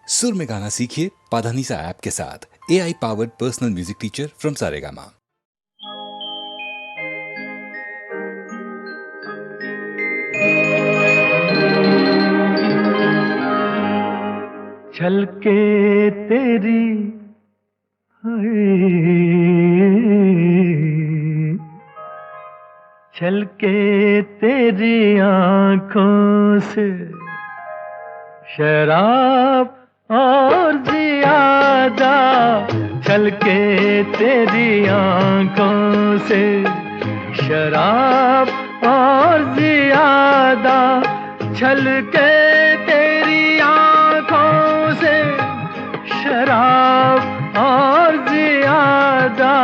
सुर में गाना सीखिए पाधानीसा ऐप के साथ। AI powered personal music teacher from Saregama. छलके तेरी छलके तेरी आँखों से शराब और ज़ियादा, छलके तेरी आँखों से शराब और ज़ियादा, छलके तेरी आँखों से शराब और ज़ियादा,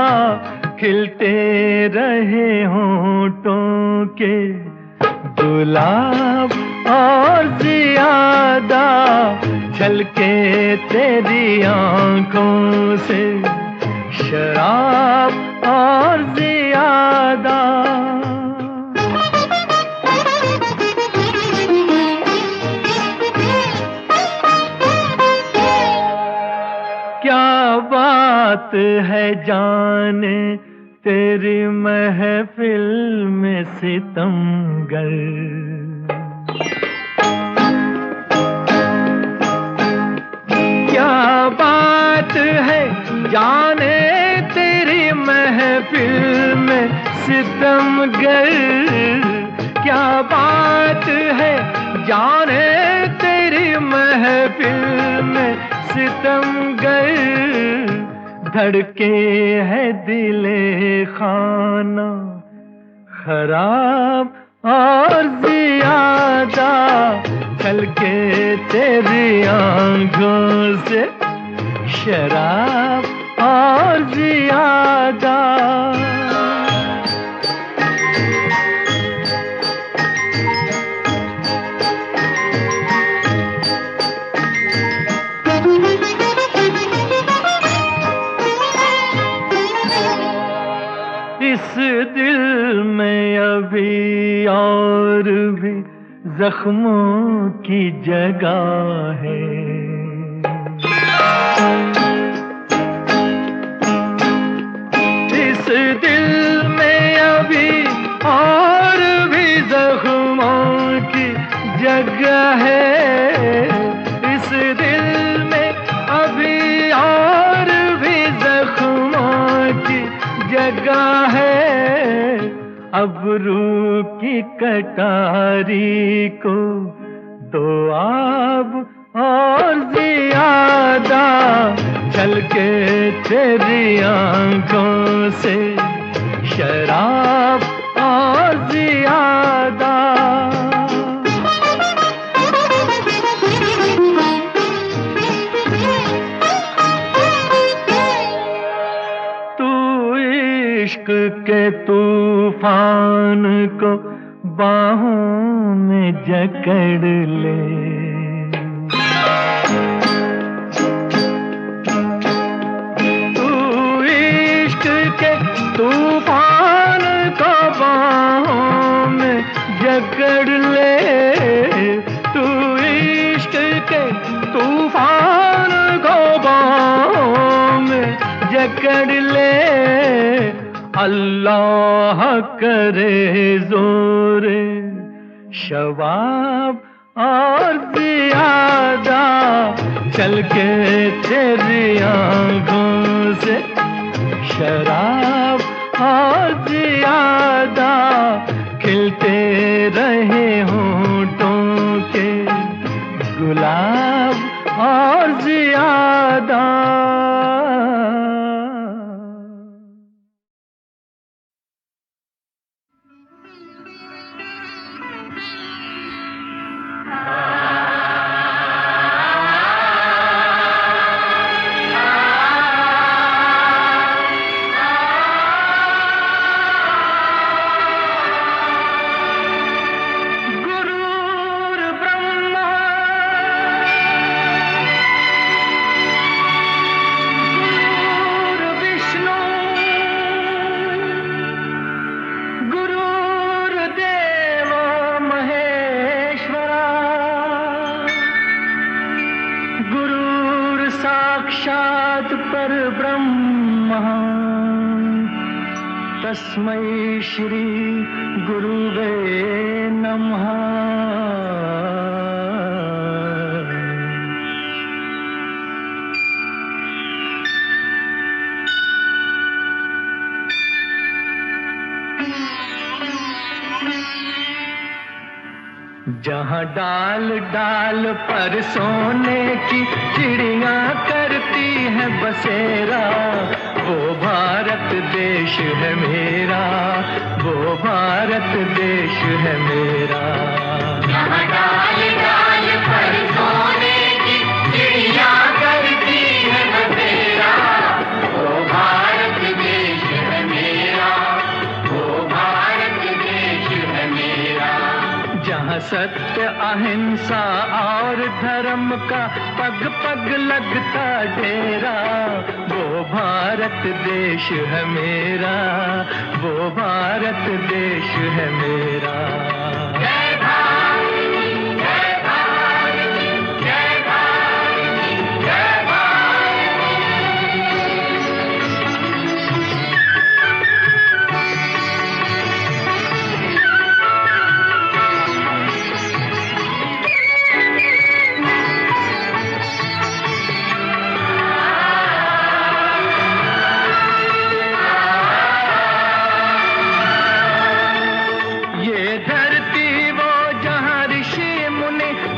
खिलते रहे होंठों के गुलाब और ज़ियादा, छलके तेरी आँखों से शराब और ज़ियादा। क्या बात है जाने तेरी महफिल में सितमगर, क्या बात है जाने तेरी महफिल में सितमगर, क्या बात है जाने तेरी महफिल में सितमगर, धड़के है दिले खाना खराब और ज़ियादा, छलके तेरी आँखों से शराब और ज़ियादा। इस दिल में अभी और भी जख्मों की जगह है, इस दिल में अभी और भी जख्मों की जगह है, इस दिल में अभी और भी जख्मों की जगह है, अब रूह की कटारी को तो आब और ज़ियादा, छलके तेरी आँखों से शराब और ज़ियादा। इश्क के तूफान को बाहों में जकड़ ले, तू इश्क के तूफान को बाहों में जकड़ ले, तू इश्क के तूफान को बाहों में जकड़ ले, अल्लाह करे जोरे शबाब और ज़ियादा, छलके तेरी आँखों से शराब और ज़ियादा, खिलते रहे होंठों के गुलाब और ज़ियादा। साक्षात् परब्रह्म तस्मै श्री गुरुवे नमः। जहाँ डाल डाल पर सोने की चिड़िया करती है बसेरा, वो भारत देश है मेरा, वो भारत देश है मेरा। जहाँ डाल डाल पर सोने की चिड़िया करती है बसेरा, वो भारत देश है मेरा, वो भारत देश है मेरा। जहाँ सत्य अहिंसा और धर्म का पग पग लगता डेरा, वो भारत देश है मेरा, वो भारत देश है मेरा। जय भारती, जय भारती, जय भारती, जय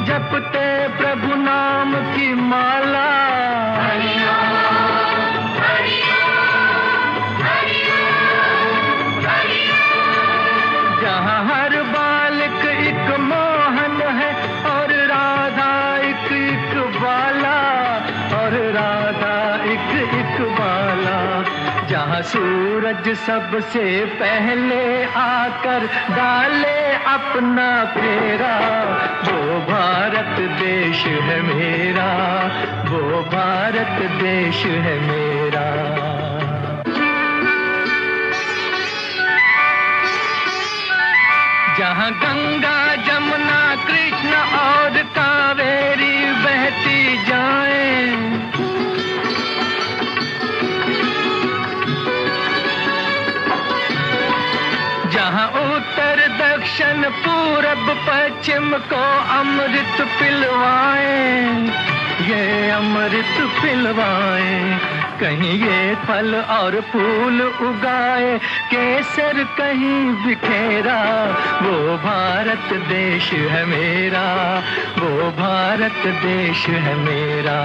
जपते प्रभु नाम की माला, जहाँ हर बालक एक मोहन है और राधा एक एक बाला, और राधा एक एक बाला। जहाँ सूरज सबसे पहले आकर डाले अपना फेरा, वो भारत देश है मेरा, वो भारत देश है मेरा। जहाँ गंगा जमुना कृष्ण और कावेरी बहती जाएं, जहाँ उत्तर दक्षिण पूरब पश्चिम को अमृत पिलवाएं, ये अमृत पिलवाएं। कहीं ये फल और फूल उगाए, केसर कहीं बिखेरा, वो भारत देश है मेरा, वो भारत देश है मेरा।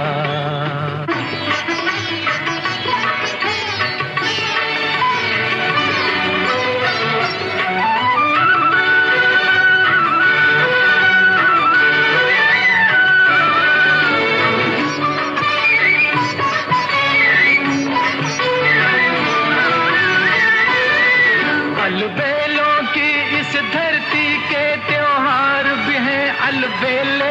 अलबेलों की इस धरती के त्योहार भी हैं अलबेले,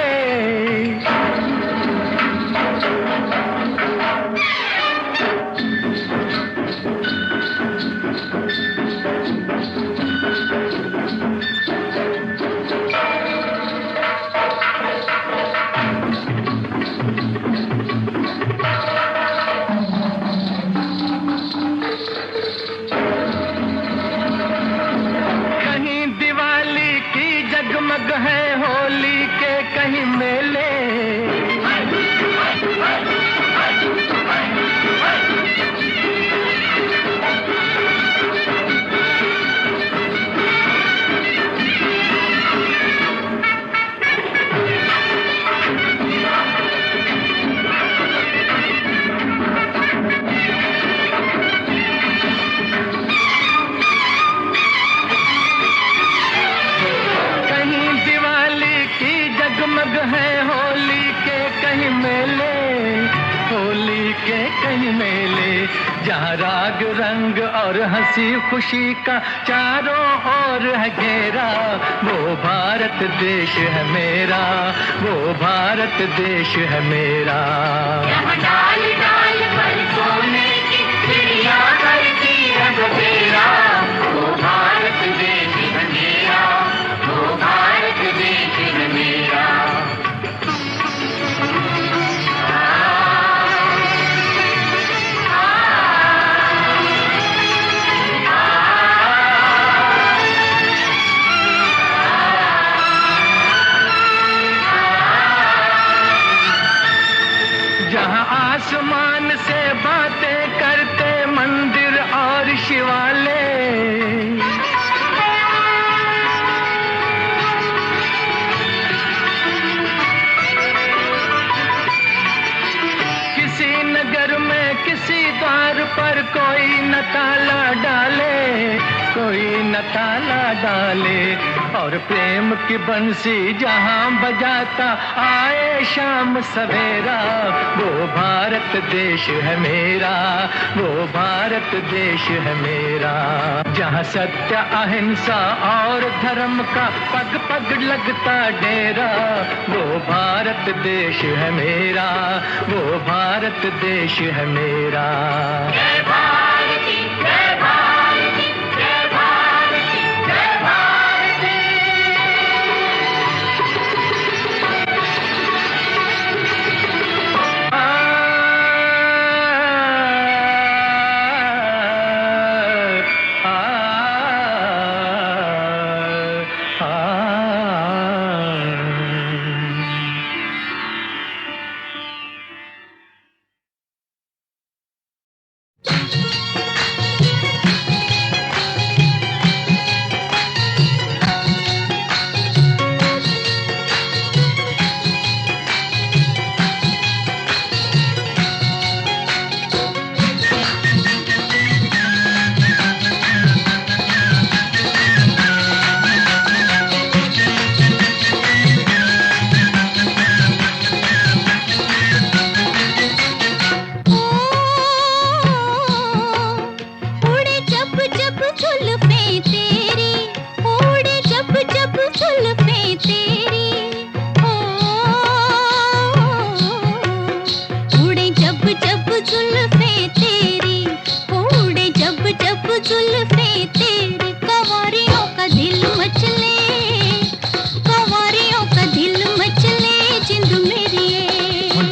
जगमग है होली के कहीं मेले, जगमग है होली के कहीं मेले, होली के कहीं मेले। जहाँ राग रंग और हंसी खुशी का चारों ओर है घेरा, वो भारत देश है मेरा, वो भारत देश है मेरा। यहाँ डाल डाल पर सोने की चिड़िया करती है बसेरा, वो भारत देश है मेरा, वो भारत देश है मेरा। जहाँ आसमान से बातें करते मंदिर और शिवालय, किसी नगर में किसी द्वार पर कोई न ताला डाले, कोई न ताला डाले, और प्रेम की बंसी जहाँ बजाता आए शाम सवेरा, वो भारत देश है मेरा, वो भारत देश है मेरा। जहाँ सत्य अहिंसा और धर्म का पग पग लगता डेरा, वो भारत देश है मेरा, वो भारत देश है मेरा। जय भारती, जय भारती, जय भारती, जय भारती।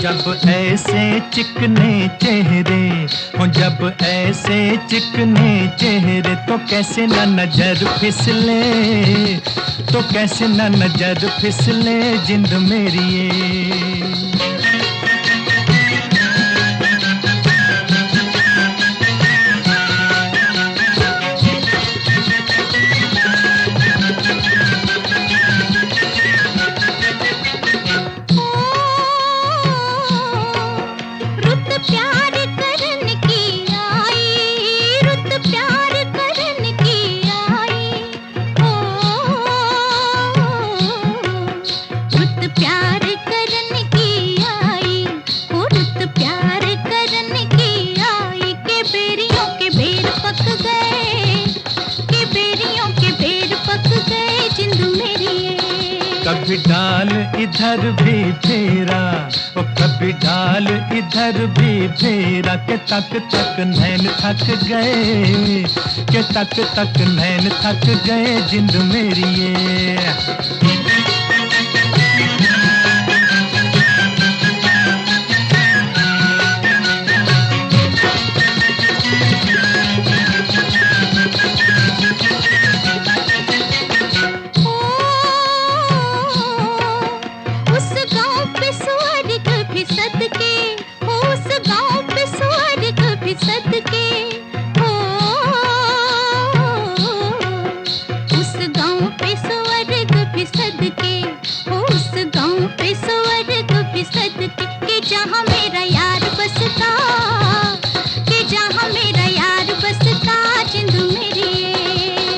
जब ऐसे चिकने चेहरे हो, जब ऐसे चिकने चेहरे, तो कैसे न नजर फिसले, तो कैसे न नजर फिसले जिंद मेरी ये। कभी डाल इधर भी फेरा, ओ कभी डाल इधर भी फेरा, के तक तक नैन थक गए, के तक तक नैन थक गए जिंद मेरी ये।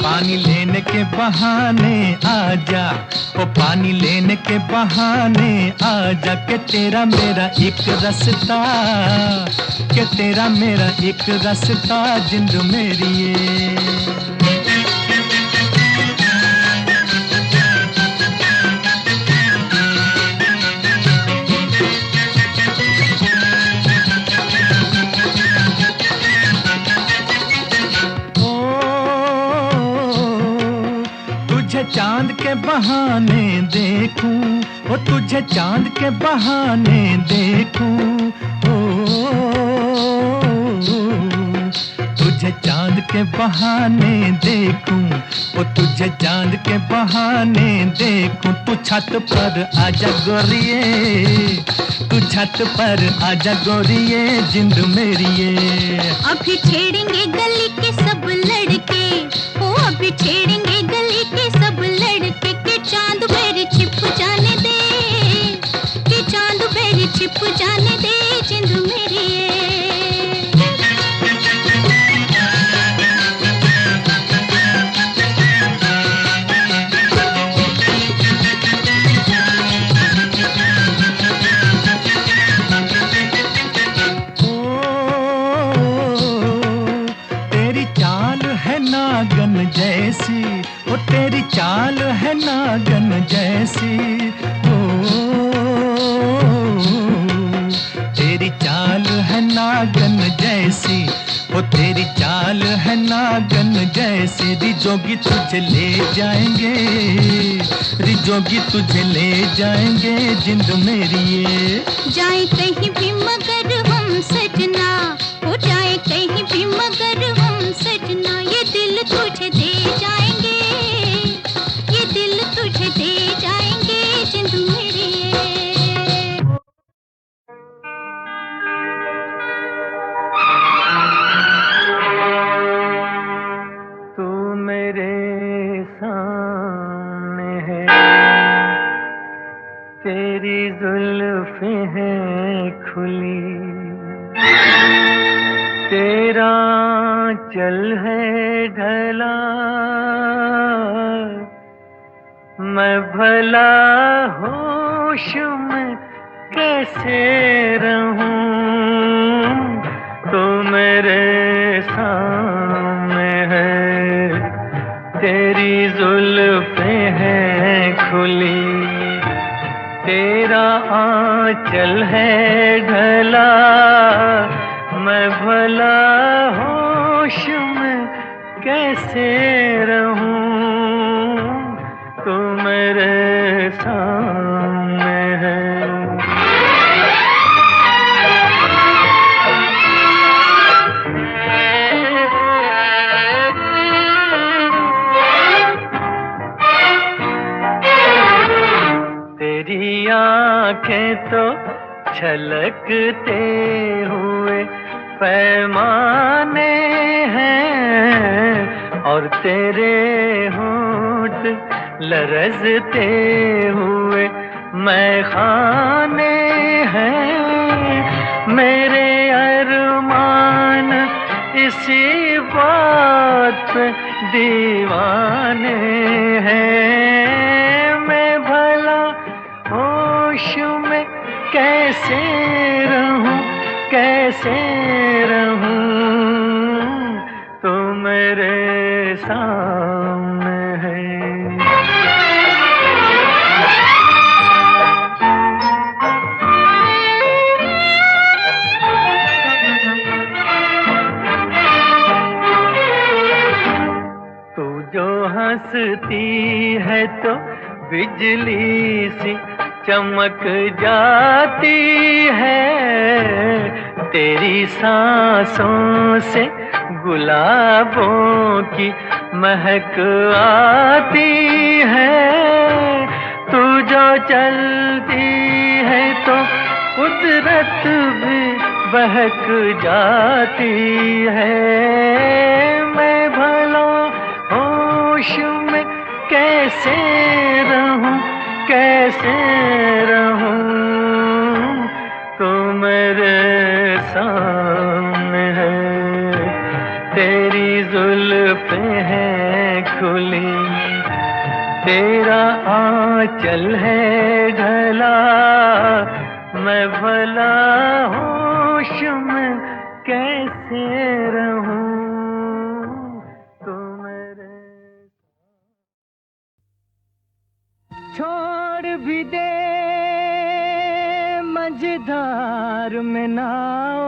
पानी लेने के बहाने आजा, ओ पानी लेने के बहाने आजा, के तेरा मेरा एक रास्ता, के तेरा मेरा एक रास्ता जिंद मेरी ये। चांद के बहाने देखूं, ओ तुझे चांद के बहाने देखूं, ओ तुझे चांद चांद के बहाने देखूं, ओ तुझे चांद के बहाने देखूं। तू छत पर आजा गोरिये, तू छत पर आजा गोरिये, जिंद मेरी ये। अभी छेड़ेंगे गली के सब लड़के, ओ अभी छेड़ेंगे गली के सब लड़के, के चांद मेरे छिप जाने दे, के चांद मेरे छिप जाने दे, जिंद मेरी ये। नागन जैसी, ओ तेरी चाल है नागन जैसी, ओ तेरी चाल है नागन जैसी, ओ तेरी चाल है नागन जैसी। रिजोगी तुझे ले जाएंगे, रिजोगी तुझे ले जाएंगे, जिंद मेरी ये। जाए कहीं भी मगर हम सजना, हो जाए कहीं भी मगर हम सजना, ये दिल तुझे दे जाएंगे, ये दिल तुझे दे जाएंगे, जिंद मेरी ये। तू मेरे सामने है, तेरी जुल्फें हैं खुली, तेरा चल है ढला, मैं भला होश में कैसे रहूं। तू मेरे सामने है, तेरी जुल्फें हैं खुली, तेरा आंचल है ढला, मैं भला होश में कैसे रहूं। तू मेरे सामने है। तेरी आंखें तो छलकते हुए पैमाने हैं, और तेरे होंठ लरजते हुए मैखाने हैं। मेरे अरमान इसी बात पे दीवाने हैं। मैं भला होश में कैसे रहूं, कैसे रहूं। तो मेरे सामने है। तू जो हंसती है तो बिजली सी चमक जाती है। तेरी सांसों से गुलाबों की महक आती है। तू जो चलती है तो कुदरत भी बहक जाती है। मैं भला होश में कैसे रहूं, कैसे रहूं। तो मेरे सामने है। तेरी जुल्फें हैं खुली, तेरा आंचल है ढला। मैं भला होश में कैसे रहूं। तो मेरे छोड़ भी दे मझधार में नाव,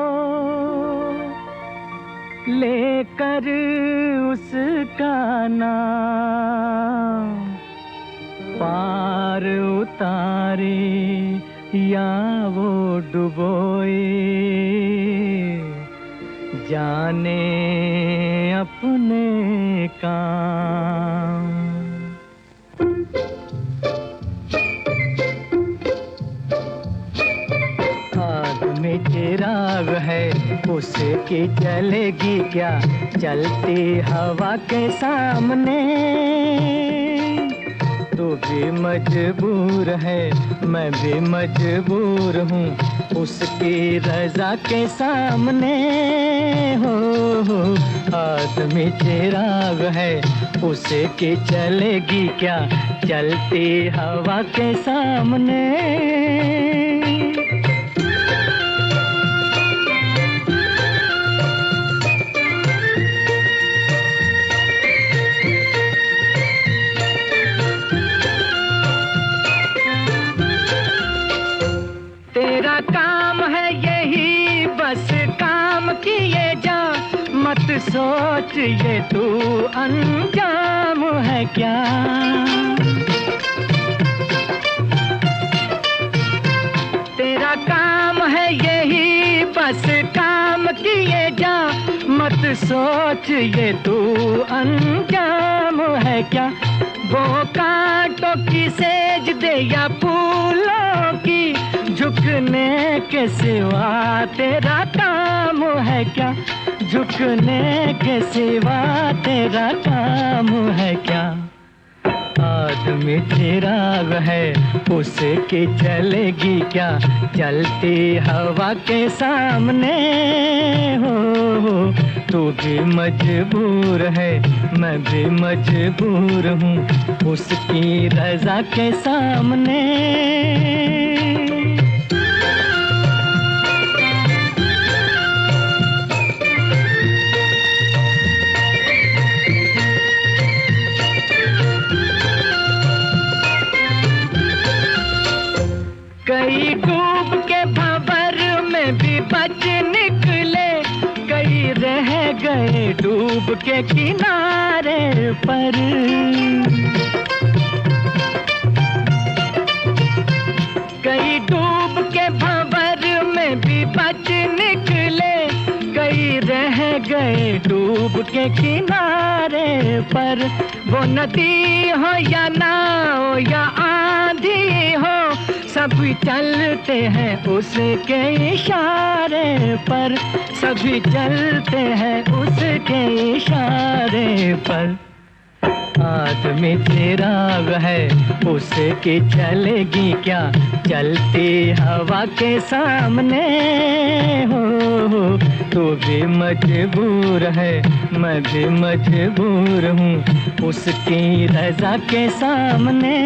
लेकर उसका नाम पार उतारे या वो डुबोए। जाने अपने काम। हाथ में चिराग है उसकी जलेगी क्या, चलती हवा के सामने। तू भी मजबूर है मैं भी मजबूर हूँ उसकी रजा के सामने। हो आदमी चिराग है उसकी चलेगी क्या, चलती हवा के सामने। तेरा काम है यही बस काम किए जा, मत सोच ये तू अंजाम है क्या। तेरा काम है यही बस काम किए जा, मत सोच ये तू अंजाम है क्या। वो कांटों की सेज दे या फूलों की, झुकने के सिवा तेरा काम है क्या। झुकने के सिवा तेरा काम है क्या। आदमी चिराग है उसकी चलेगी क्या, चलती हवा के सामने। हो तू भी मजबूर है मैं भी मजबूर हूँ उसकी रजा के सामने। कई डूब के भंवर में भी बच निकले, कई रह गए डूब के किनारे पर। कई डूब के भंवर में भी बच निकले, कई रह गए डूब के किनारे पर। वो नदी हो या नाव या आंधी हो, सभी चलते हैं उसके इशारे पर। सभी चलते हैं उसके इशारे पर। आदमी चिराग है उसकी चलेगी क्या, चलती हवा के सामने। हो तू भी मजबूर है मैं भी मजबूर हूँ उसकी रजा के सामने।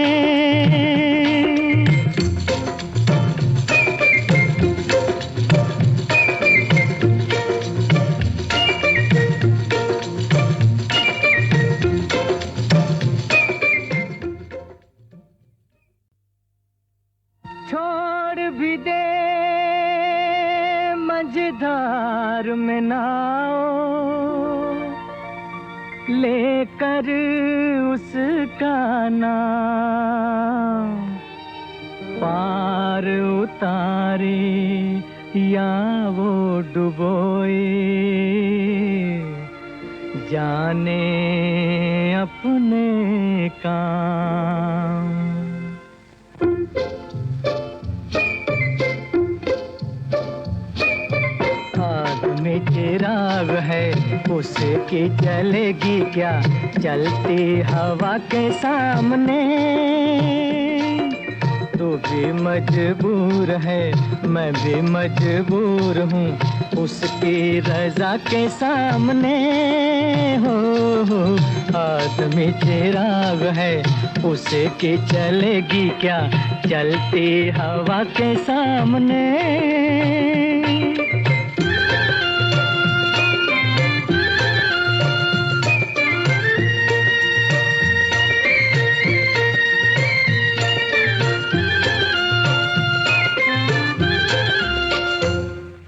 छोड़ भी दे मझधार में नाव, लेकर उसका नाम पार उतारे या वो डुबोए, जाने अपने काम। आदमी चिराग है उसकी चलेगी क्या, चलती हवा के सामने। तू भी मजबूर है मैं भी मजबूर हूँ उसकी रजा के सामने। हो आदमी चिराग है उसकी चलेगी क्या, चलती हवा के सामने।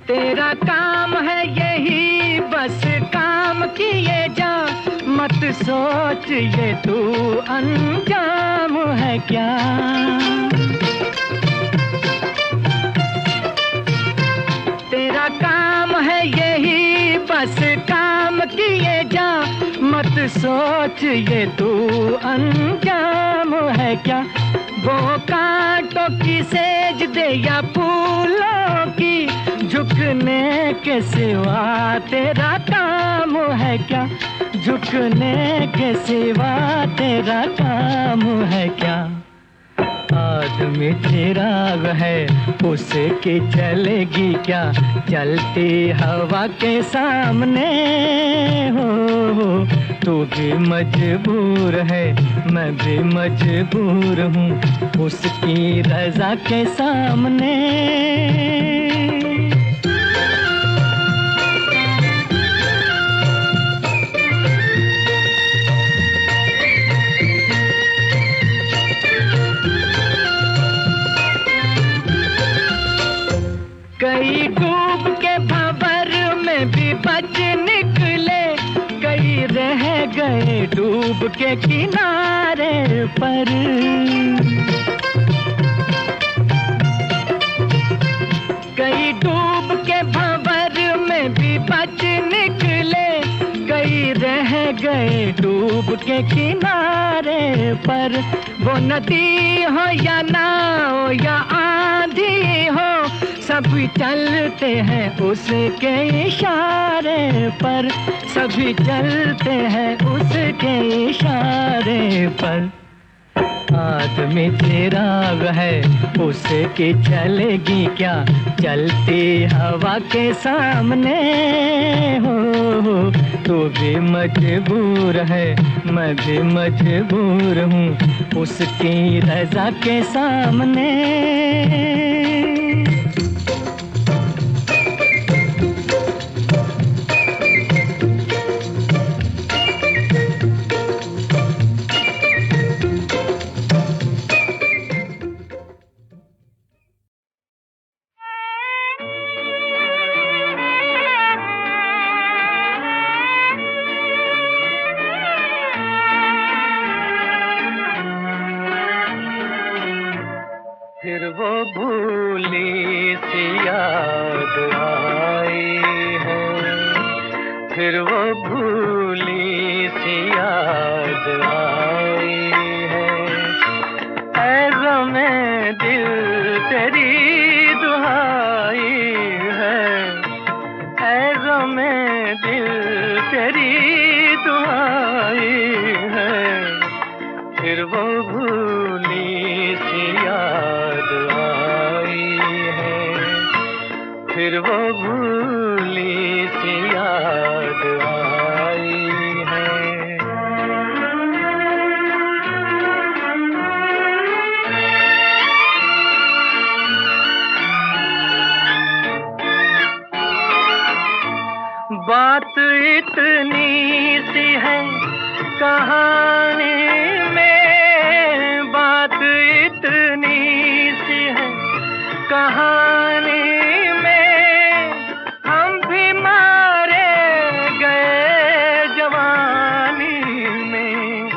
तेरा काम है यही बस काम किए जा, मत सोच ये तू अंजाम है क्या। तेरा काम है यही बस काम किए जा, सोच ये तू अंजाम है क्या, वो कांटों की सेज दे या फूलों की, झुकने के सिवा तेरा काम है क्या, झुकने के सिवा तेरा काम है क्या। आदमी चिराग है उसकी चलेगी क्या, चलती हवा के सामने हो। तू भी मजबूर है मैं भी मजबूर हूँ उसकी रजा के सामने। कई डूब के भंवर में भी बच निकले, कई रह गए डूब के किनारे पर। कई डूब के भंवर में भी बच निकले, कई रह गए डूब के किनारे पर। वो नदी हो या नाव या आंधी हो, सभी चलते हैं उसके इशारे पर, सभी चलते हैं उसके इशारे पर। आदमी चिराग है उसकी चलेगी क्या, चलती हवा के सामने हो। तू भी मजबूर है मैं भी मजबूर हूँ उसकी रजा के सामने। फिर वो भूली सी याद आई है, फिर वो भूली सी याद आई है। ऐ ग़मे दिल तेरी दुहाई है, ऐ ग़मे दिल तेरी दुहाई है। फिर वो भूली सी याद आई है, फिर वो भूली सी याद आई है। बात इतनी सी है कहानी में, बात इतनी सी है कहानी में। हम भी मारे गए जवानी में,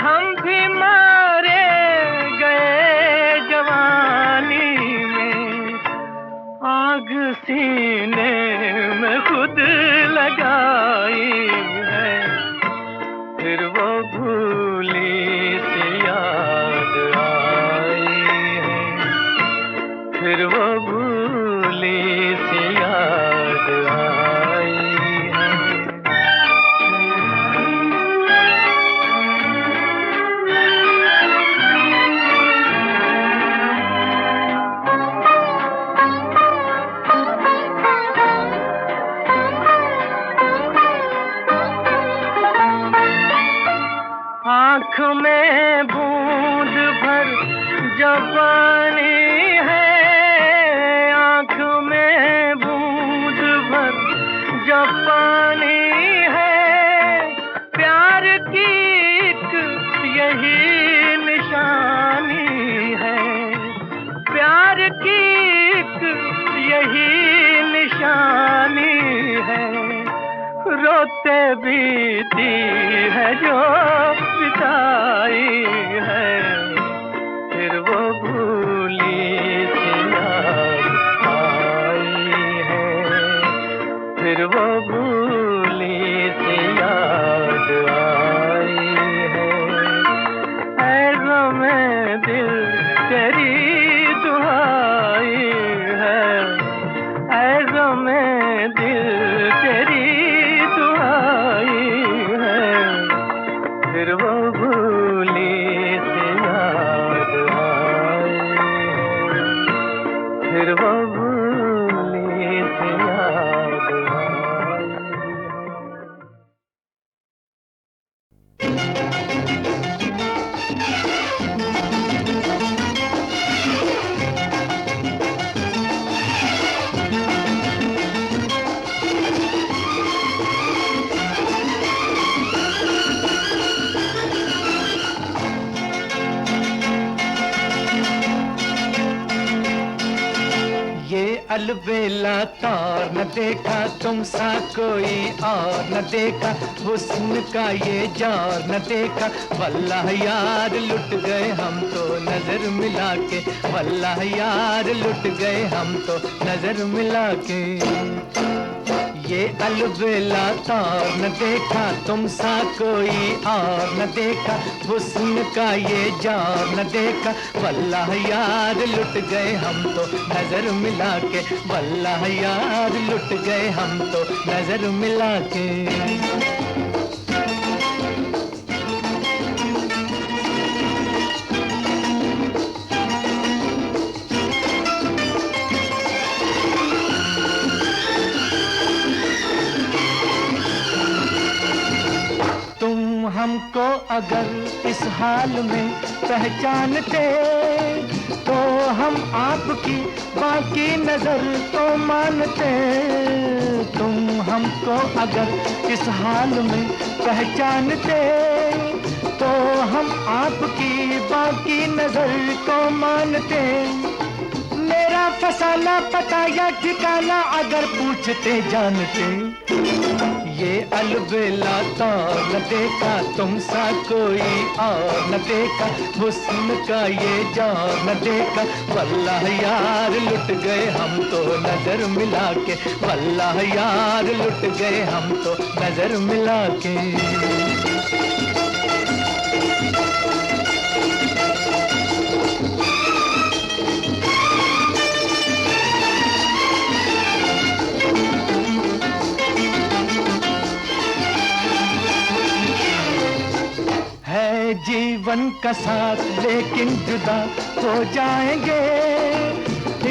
हम भी मारे गए जवानी में। आग सीने में खुद लगाई है, फिर वो भूली सी याद आई है, फिर वो भूली सी याद आई है। आँख में बूंद भर जब पानी है, आँख में बूंद भर जब पानी है। प्यार की एक यही निशानी है, प्यार की एक यही निशानी है। रोते बीती है जो बिताई है, फिर वो भूली सी याद आई है, फिर वो भूली सी याद आई। में दिल तेरी दुआई है, फिर वो भूली से याद आई है, फिर वो भूली से याद आई है। अलबेला तार न देखा तुम सा कोई और न देखा, हुस्न का ये जार न देखा, वल्लाह यार लुट गए हम तो नजर मिला के, वल्लाह यार लुट गए हम तो नजर मिला के। ये अलबेला तार न देखा तुम सा कोई और न देखा, हुस्न का ये जार न देखा, वल्लाह यार लुट गए हम तो नजर मिला के, वल्लाह यार लुट गए हम तो नजर मिला के। हमको अगर इस हाल में पहचानते तो हम आपकी बाकी नजर को मानते। तुम हमको अगर इस हाल में पहचानते तो हम आपकी बाकी नजर को मानते। मेरा फसाना पता या ठिकाना अगर पूछते जानते। ये अलबेला तार न देखा तुम सा कोई और न देखा, हुस्न का ये जार न देखा, वल्लाह यार लुट गए हम तो नजर मिला के, वल्लाह यार लुट गए हम तो नजर मिला के। जीवन का साथ लेकिन जुदा हो जाएंगे,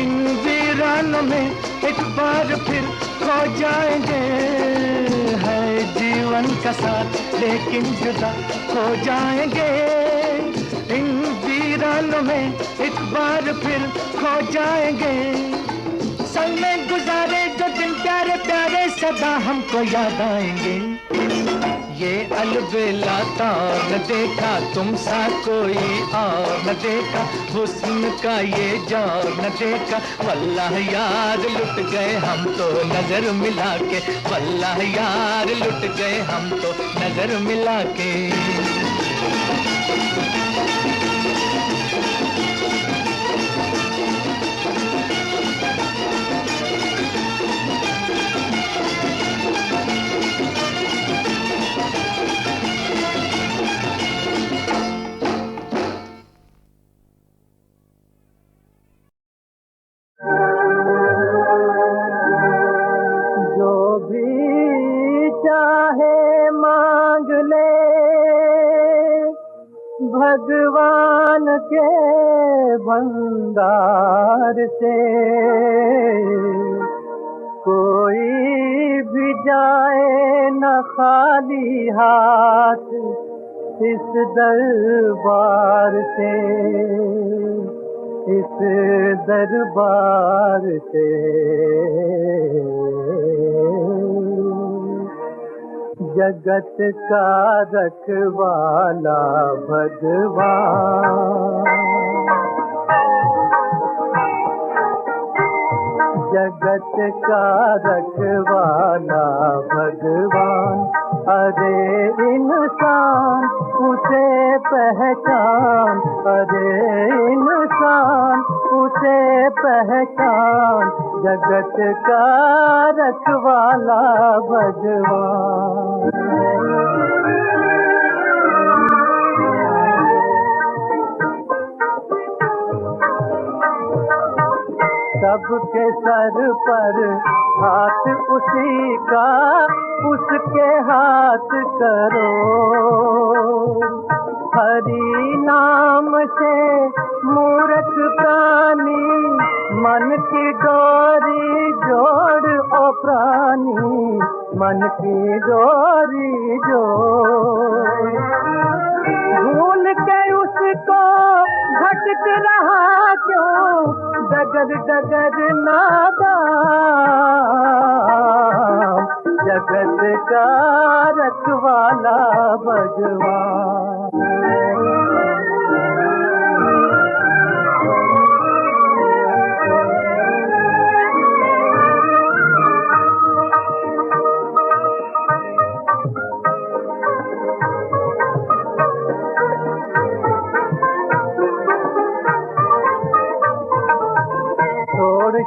इन वीरानों में एक बार फिर खो जाएंगे। है जीवन का साथ लेकिन जुदा हो जाएंगे, इन वीरानों में एक बार फिर खो जाएंगे। संग में गुजारे जो दिन प्यारे प्यारे सदा हमको याद आएंगे। ये अलबेला तार न देखा तुम सा कोई और न देखा, हुस्न का ये जार न देखा, वल्लाह यार लुट गए हम तो नजर मिला के, वल्लाह यार लुट गए हम तो नजर मिला के। भगवान के भंडार से कोई भी जाए न खाली हाथ इस दरबार से, इस दरबार से। जगत का रखवाला भगवान, जगत का रखवाला भगवान। अरे इंसान उसे पहचान, अरे इंसान उसे पहचान, जगत का रखवाला भगवान। सबके सर पर हाथ उसी का, उसके हाथ करो। हरि नाम से मूर्ख प्राणी, मन की डोरी जोड़ ओ प्राणी, मन की डोरी जोड़। भूल के उसको भटक रहा क्यों, डगर डगर नादान, जगत का रखवाला भगवान।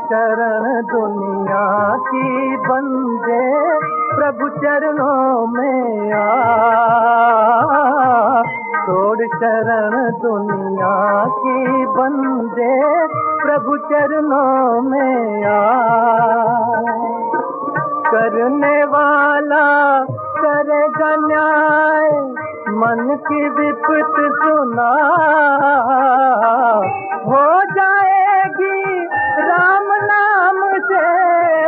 शरण दुनिया की बंदे, प्रभु चरणों में आ। छोड़ शरण दुनिया की बंदे, प्रभु चरणों में आ। करने वाला करेगा न्याय, मन की विपत सुना। हो जाएगी राम नाम से,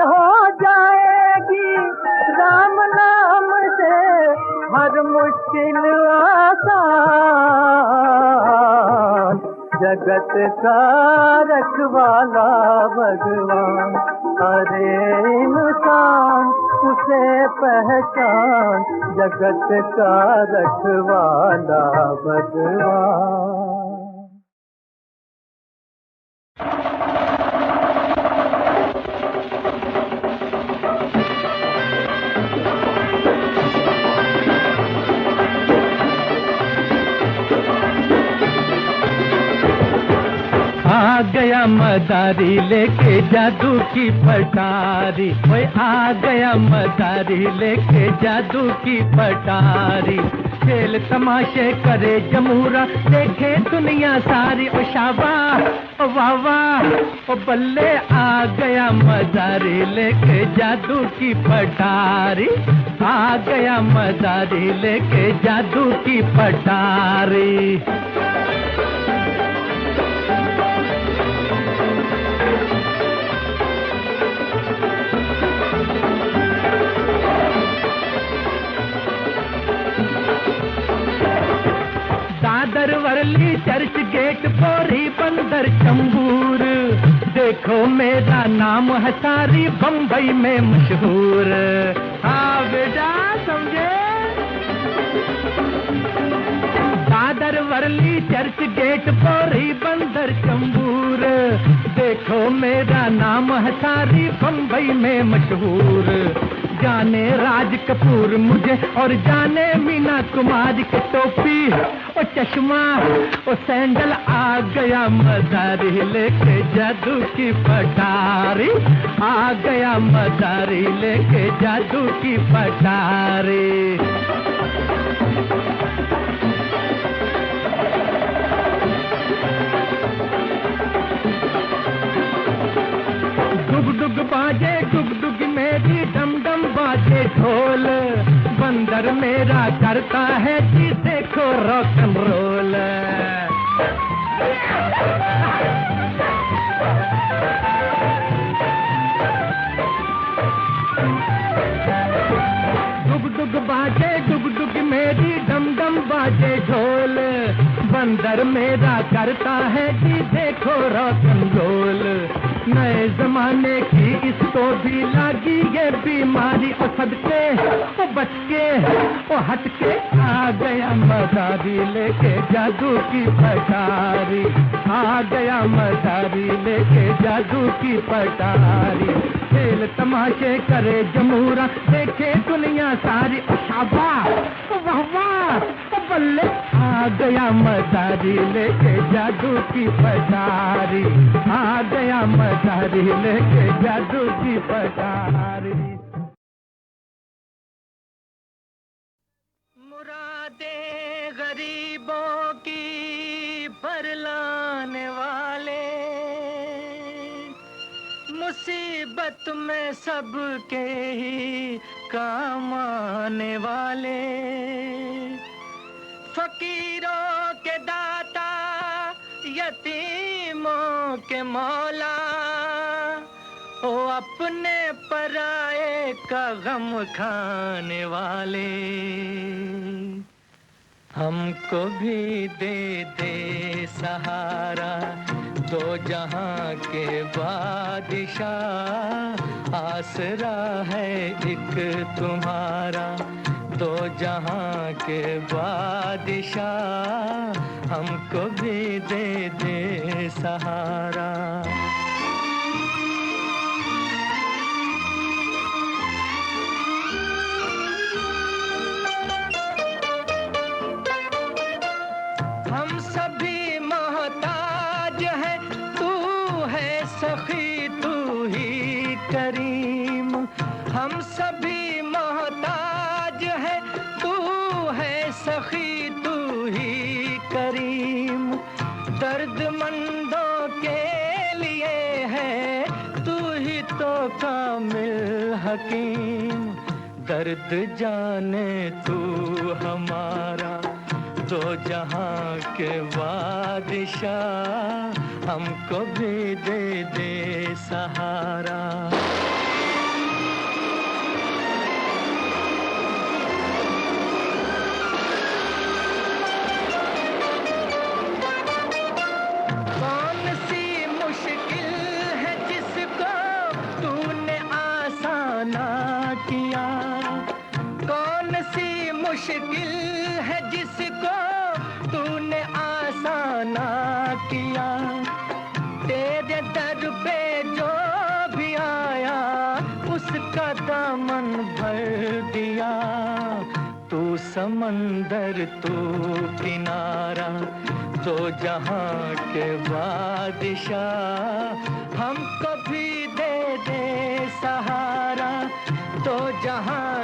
हो जाएगी राम नाम से हर मुश्किल आसान। जगत का रखवाला भगवान, अरे इंसान उसे पहचान। जगत का रखवाला भगवान। आ गया मदारी लेके जादू की पटारी, ओए आ गया मदारी लेके जादू की पटारी। खेल तमाशे करे जमूरा, देखे दुनिया सारी। ओ शाबाश ओ वाह वाह ओ बल्ले, आ गया मदारी लेके जादू की पटारी। आ गया मदारी लेके जादू की पटारी। वर्ली चर्च गेट पोरी बंदर चंबूर, देखो मेरा नाम है सारी बम्बई में मशहूर। हाँ बेटा समझे। दादर वर्ली चर्च गेट पोरी बंदर चंबूर, देखो मेरा नाम है सारी बम्बई में मशहूर। जाने राज कपूर मुझे और जाने मीना कुमारी की टोपी ओ चश्मा ओ सैंडल। आ गया मदारी लेके जादू की पटारी, आ गया मदारी लेके जादू की पटारी। डुग डुग बाजे डुग डुग मेरी, डम डम बाजे ढोल। बंदर मेरा करता है जी देखो रॉक एंड रोल। डुग डुग बाजे डुग डुग मेरी, डम डम बाजे ढोल। बंदर मेरा करता है जी देखो रॉक एंड रोल। नए जमाने की इसको भी लगी ये बीमारी, ओ सदके ओ बच के ओ हट के। आ गया मदारी लेके जादू की पटारी, आ गया मदारी लेके जादू की पटारी। खेल तमाशे करे जमूरा, देखे दुनिया सारी। ओ शाबाश ओ वाह वाह ओ बल्ले, आ गया मदारी लेके जादू की पटारी, आ गया मदारी लेके जादू की पटारी। मुरादे गरीबों की बरलाने वाले, मुसीबत में सबके ही काम आने वाले, फकीरों के दाता, यतीमों के मौला, ओ अपने पराए का गम खाने वाले। हमको भी दे दे सहारा, दो जहां के बादशाह, आसरा है एक तुम्हारा, दो जहां के बादशाह, हमको भी दे दे सहारा। हम सभी मोहताज हैं, तू है सखी तू ही करीम। हम सभी मोहताज हैं, तू है सखी तू ही करीम। दर्दमंदों के लिए है तू ही तो कामिल हकीम। दर्द जाने तू हमारा, दो जहां के बादशाह, हमको भी दे दे सहारा। कौन सी मुश्किल है जिसको तूने आसाना किया, कौन सी मुश्किल है जिसको तूने आसाना किया। तेरे दर पे जो भी आया उसका दामन भर दिया। तू समंदर तू किनारा, दो जहां के बादशाह, हमको भी दे दे सहारा, दो जहां